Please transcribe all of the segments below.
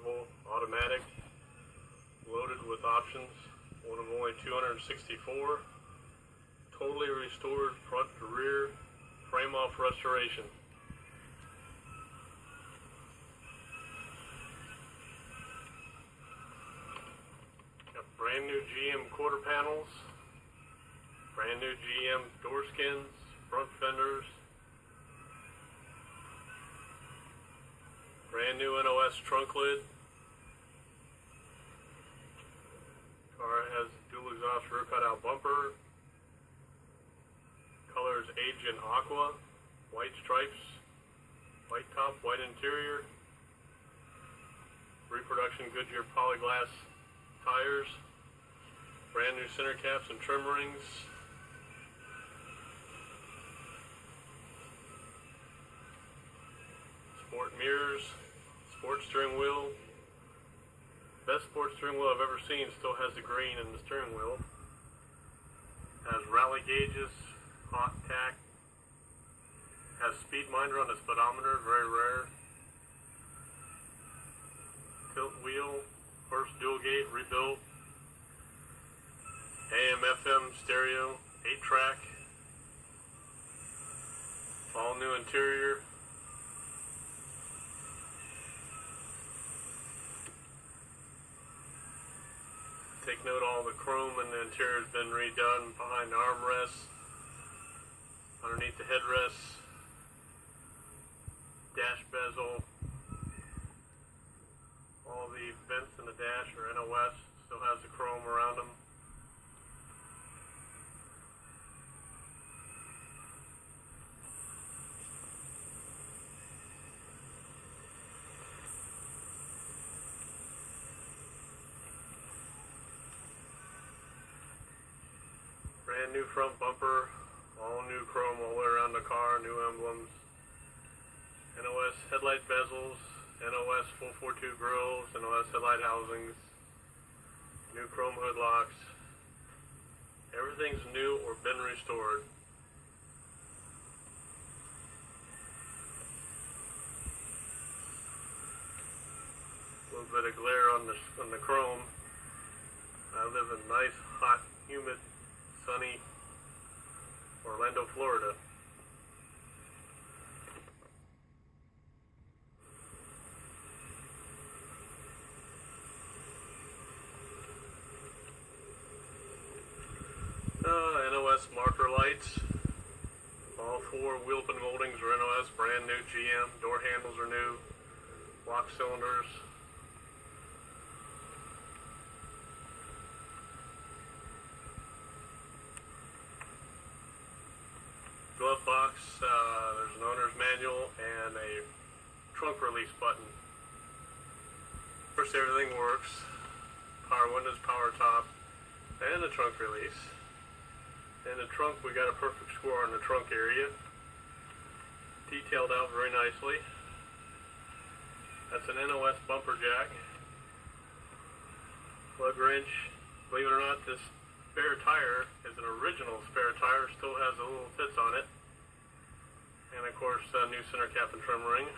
Convertible, automatic, loaded with options, one of only 264, totally restored front to rear, frame off restoration. Got brand new GM quarter panels, brand new GM door skins, front fenders, brand new NOS trunk lid. Car has dual exhaust rear cutout bumper. Color is Agent Aqua, white stripes, white top, white interior. Reproduction Goodyear polyglass tires. Brand new center caps and trim rings. Sport mirrors, sport steering wheel. Best sports steering wheel I've ever seen, still has the green in the steering wheel. Has rally gauges, hot tack. Has speed minder on the speedometer, very rare. Tilt wheel, first dual gate, rebuilt. AM, FM, stereo, 8-track. All new interior. Take note, all the chrome in the interior has been redone behind the armrests, underneath the headrests, dash bezel. All the vents in the dash are NOS, still has the chrome around them. Brand new front bumper, all new chrome all the way around the car, new emblems, NOS headlight bezels, NOS 442 grills, NOS headlight housings, new chrome hood locks. Everything's new or been restored. A little bit of glare on the chrome. I live in nice, hot, humid, sunny Orlando, Florida. NOS marker lights. All four wheel pin moldings are NOS, brand new GM. Door handles are new. Lock cylinders. Glove box, there's an owner's manual and a trunk release button. First, everything works. Power windows, power top, and the trunk release. In the trunk, we got a perfect score in the trunk area. Detailed out very nicely. That's an NOS bumper jack. Plug wrench. Believe it or not, this spare tire is an original spare tire, still has the little fits on it. And of course, new center cap and trim ring.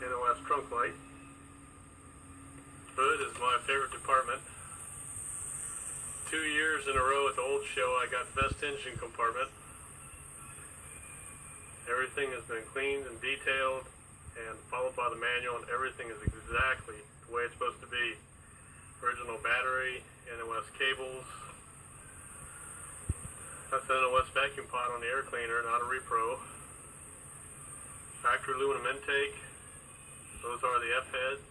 NOS trunk light. Hood is my favorite department. 2 years in a row at the old show, I got best engine compartment. Everything has been cleaned and detailed and followed by the manual, and everything is exactly the way it's supposed to be. Original battery, NOS cables. That's the NOS vacuum pot on the air cleaner, not a repro. Factory aluminum intake. Those are the F-heads.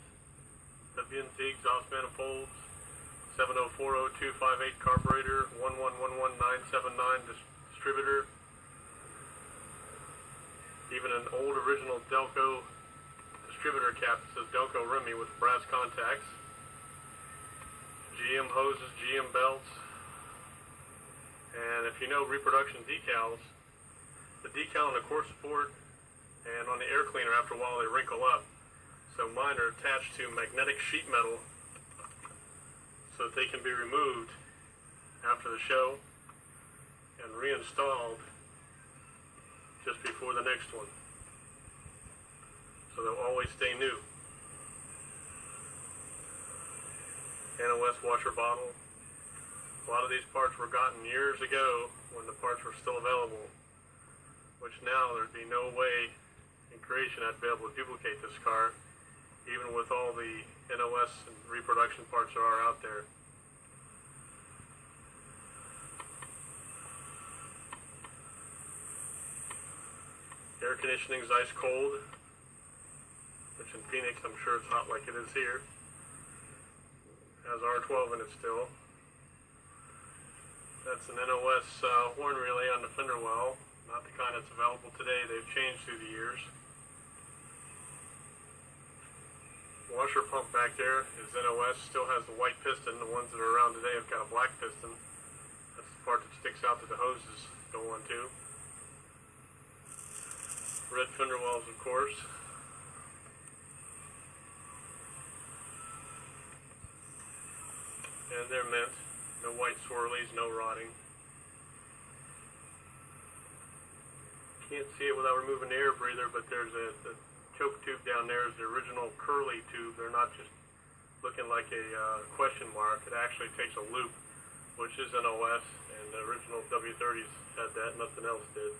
WNZ exhaust manifolds. 7040258 carburetor, 1111979 distributor. Even an old original Delco distributor cap that says Delco Remy with brass contacts. GM hoses, GM belts. And if you know reproduction decals, the decal on the core support and on the air cleaner after a while they wrinkle up. So mine are attached to magnetic sheet metal so that they can be removed after the show and reinstalled just before the next one. So they'll always stay new. NOS washer bottle. A lot of these parts were gotten years ago when the parts were still available, which now there'd be no way in creation I'd be able to duplicate this car, even with all the NOS and reproduction parts there are out there. Air conditioning is ice cold, which in Phoenix I'm sure it's hot like it is here. Has R12 in it still. That's an NOS horn relay on the fender well, not the kind that's available today. They've changed through the years. Washer pump back there is NOS, still has the white piston. The ones that are around today have got a black piston. That's the part that sticks out that the hoses go onto. Red fender wells, of course. And they're mint. No white swirlies, no rotting. Can't see it without removing the air breather, but there's the choke tube down there is the original curly tube. They're not just looking like a question mark. It actually takes a loop, which is NOS, and the original W30s had that, nothing else did.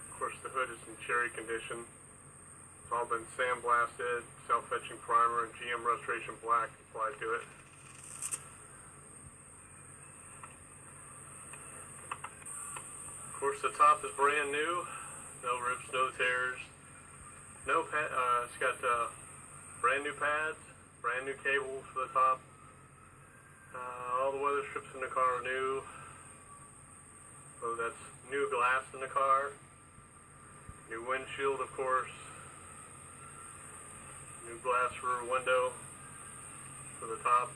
Of course, the hood is in cherry condition. It's all been sandblasted, self-etching primer, and GM Restoration Black applied to it. Of course, the top is brand new, no rips, no tears, no it's got brand new pads, brand new cables for the top. All the weather strips in the car are new, so that's new glass in the car, new windshield, of course, new glass rear window for the top.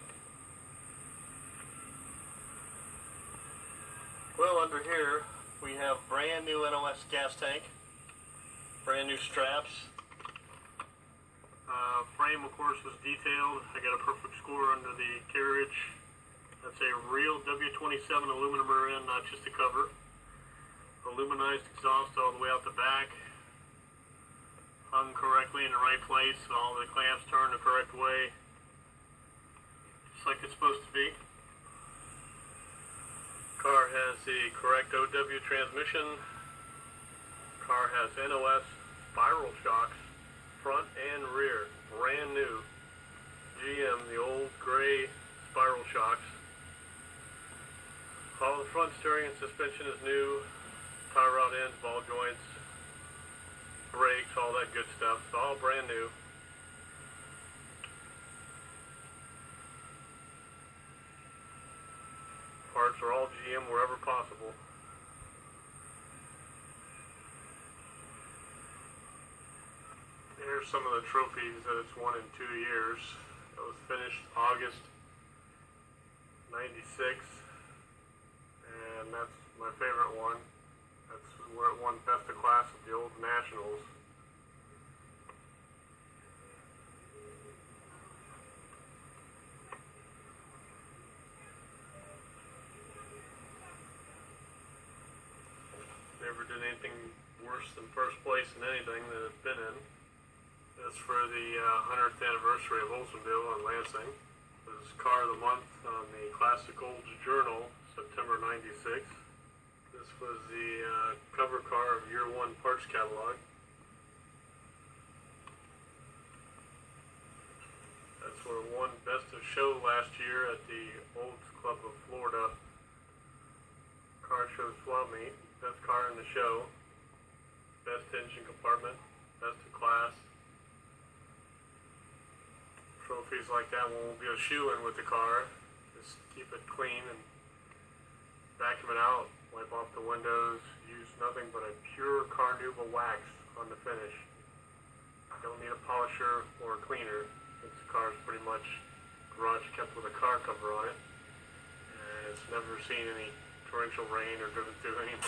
Well, under here we have brand new NOS gas tank, brand new straps. Frame, of course, was detailed. I got a perfect score under the carriage. That's a real W27 aluminum rear end, not just a cover. Aluminized exhaust all the way out the back. Hung correctly in the right place. All the clamps turned the correct way, just like it's supposed to be. Car has the correct OW transmission. Car has NOS spiral shocks, front and rear, brand new. GM, the old gray spiral shocks. All the front steering and suspension is new. Tie rod ends, ball joints, brakes, all that good stuff. It's all brand new. Parts are all GM wherever possible. Here's some of the trophies that it's won in 2 years. It was finished August '96, and that's my favorite one. That's where it won Best of Class at the Old Nationals. Never did anything worse than first place in anything that it's been in. That's for the 100th anniversary of Oldsmobile in Lansing. It was Car of the Month on the Classic Olds Journal, September '96. This was the cover car of Year 1 parts catalog. That's where it won Best of Show last year at the Olds Club of Florida car show swap meet. Best car in the show. Best engine compartment. Best of class. Trophies like that one will be a shoe-in with the car. Just keep it clean and vacuum it out. Wipe off the windows. Use nothing but a pure Carnauba wax on the finish. Don't need a polisher or a cleaner. This car's pretty much garage kept with a car cover on it. And it's never seen any torrential rain or driven through anything.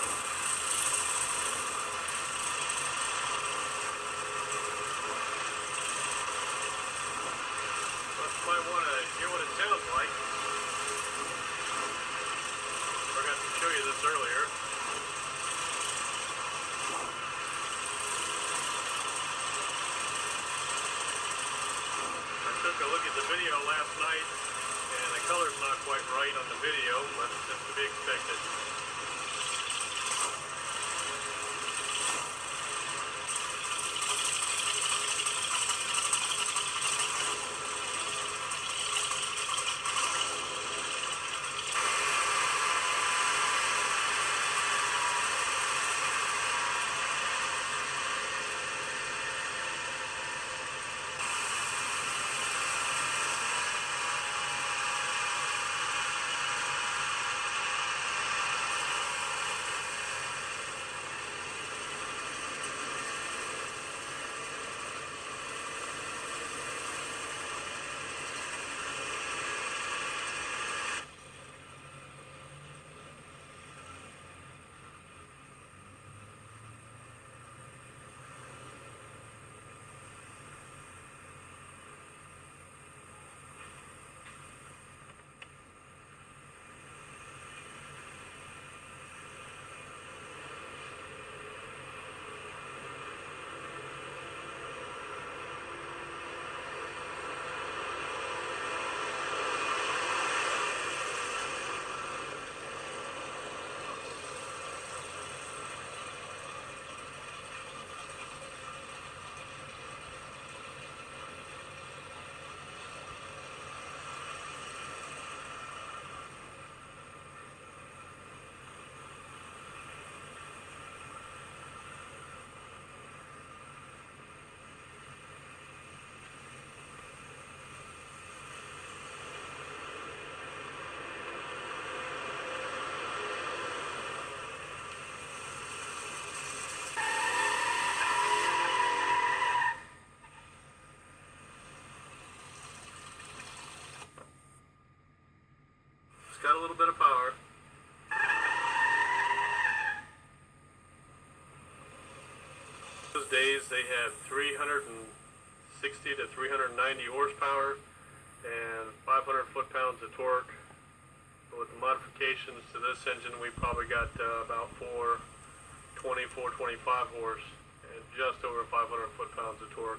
last night, and the color's not quite right on the video, but that's to be expected. It's got a little bit of power. Those days they had 360 to 390 horsepower and 500 foot-pounds of torque. But with the modifications to this engine, we probably got about 420, 425 horse and just over 500 foot-pounds of torque.